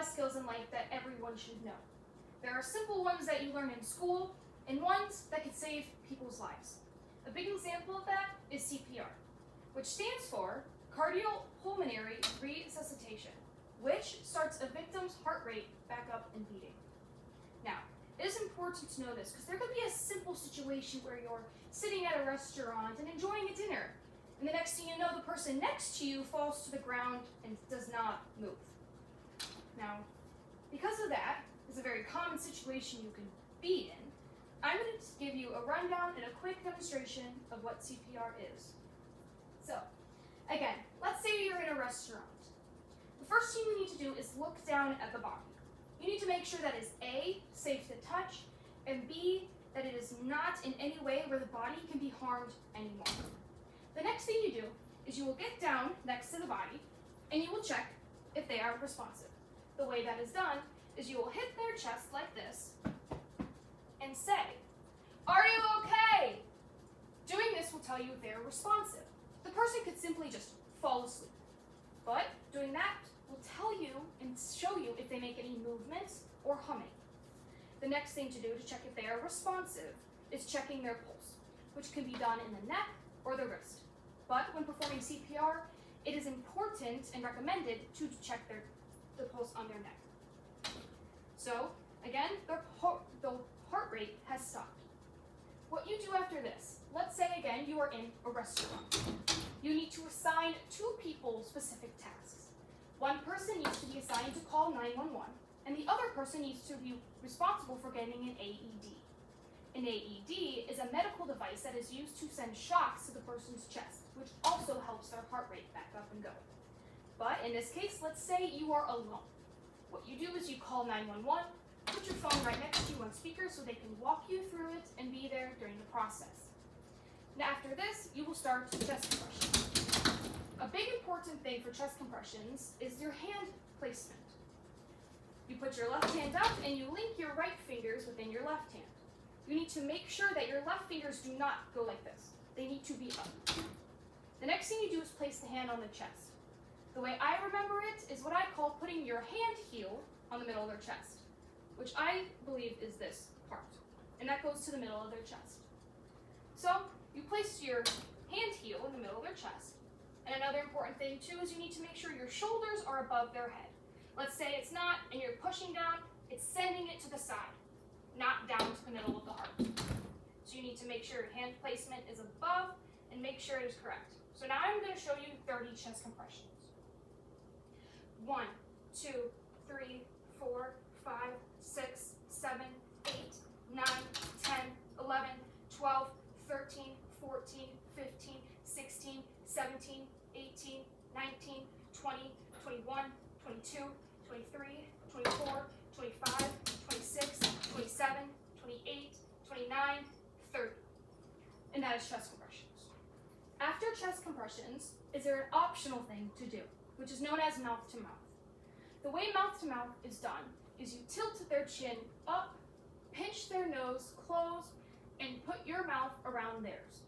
best skills in life that everyone should know. There are simple ones that you learn in school, and ones that could save people's lives. A big example of that is CPR, which stands for cardiopulmonary resuscitation, which starts a victim's heart rate back up and beating. Now, it is important to know this because there could be a simple situation where you're sitting at a restaurant and enjoying a dinner, and the next thing you know, the person next to you falls to the ground and does not move. Now, because of that, it's a very common situation you can be in. I'm going to give you a rundown and a quick demonstration of what CPR is. So, again, let's say you're in a restaurant. The first thing you need to do is look down at the body. You need to make sure that is A, safe to touch, and B, that it is not in any way where the body can be harmed anymore. The next thing you do is you will get down next to the body and you will check if they are responsive. The way that is done is you will hit their chest like this and say, "Are you okay?" Doing this will tell you if they are responsive. The person could simply just fall asleep, but doing that will tell you and show you if they make any movements or humming. The next thing to do to check if they are responsive is checking their pulse, which can be done in the neck or the wrist. But when performing CPR, it is important and recommended to check the pulse on their neck. So, again, the heart rate has stopped. What you do after this, let's say again you are in a restaurant. You need to assign two people specific tasks. One person needs to be assigned to call 911, and the other person needs to be responsible for getting an AED. An AED is a medical device that is used to send shocks to the person's chest, which also helps their heart rate back up and go. But in this case, let's say you are alone. What you do is you call 911, put your phone right next to you on speaker so they can walk you through it and be there during the process. Now after this, you will start chest compressions. A big important thing for chest compressions is your hand placement. You put your left hand up and you link your right fingers within your left hand. You need to make sure that your left fingers do not go like this. They need to be up. The next thing you do is place the hand on the chest. The way I remember it is what I call putting your hand heel on the middle of their chest, which I believe is this part, and that goes to the middle of their chest. So you place your hand heel in the middle of their chest, and another important thing too is you need to make sure your shoulders are above their head. Let's say it's not, and you're pushing down, it's sending it to the side, not down to the middle of the heart. So you need to make sure your hand placement is above and make sure it is correct. So now I'm going to show you 30 chest compressions. 1, 2, 3, 4, 5, 6, 7, 8, 9, 10, 11, 12, 13, 14, 15, 16, 17, 18, 19, 20, 21, 22, 23, 24, 25, 26, 27, 28, 29, 30. And that is chest compressions. After chest compressions, is there an optional thing to do, which is known as mouth to mouth. The way mouth to mouth is done is you tilt their chin up, pinch their nose, close, and put your mouth around theirs.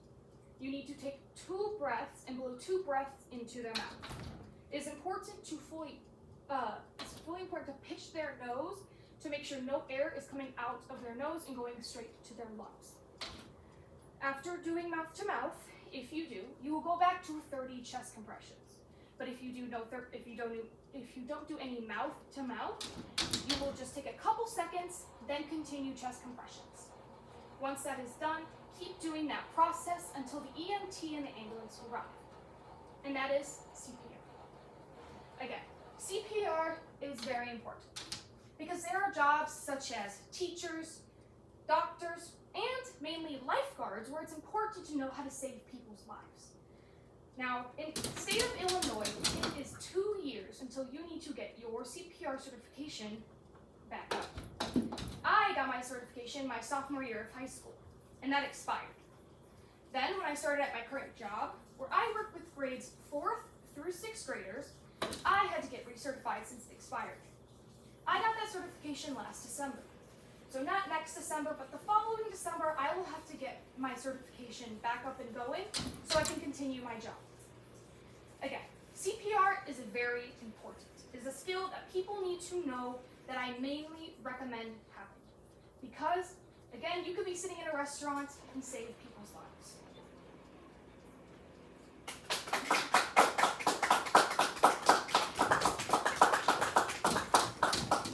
You need to take 2 breaths and blow 2 breaths into their mouth. It is important to it's fully important to pinch their nose to make sure no air is coming out of their nose and going straight to their lungs. After doing mouth to mouth, if you do, you will go back to 30 chest compressions. But if you don't do any mouth to mouth, you will just take a couple seconds, then continue chest compressions. Once that is done, keep doing that process until the EMT and the ambulance arrive. And that is CPR. Again, CPR is very important because there are jobs such as teachers, doctors, and mainly lifeguards where it's important to know how to save people's lives. Now, in the state of Illinois, it is 2 years until you need to get your CPR certification back up. I got my certification my sophomore year of high school, and that expired. Then, when I started at my current job, where I work with grades 4th through 6th graders, I had to get recertified since it expired. I got that certification last December. So not next December, but the following December, I will have to get my certification back up and going so I can continue my job. Again, CPR is very important. It is a skill that people need to know that I mainly recommend having. Because, again, you could be sitting in a restaurant and save people's lives.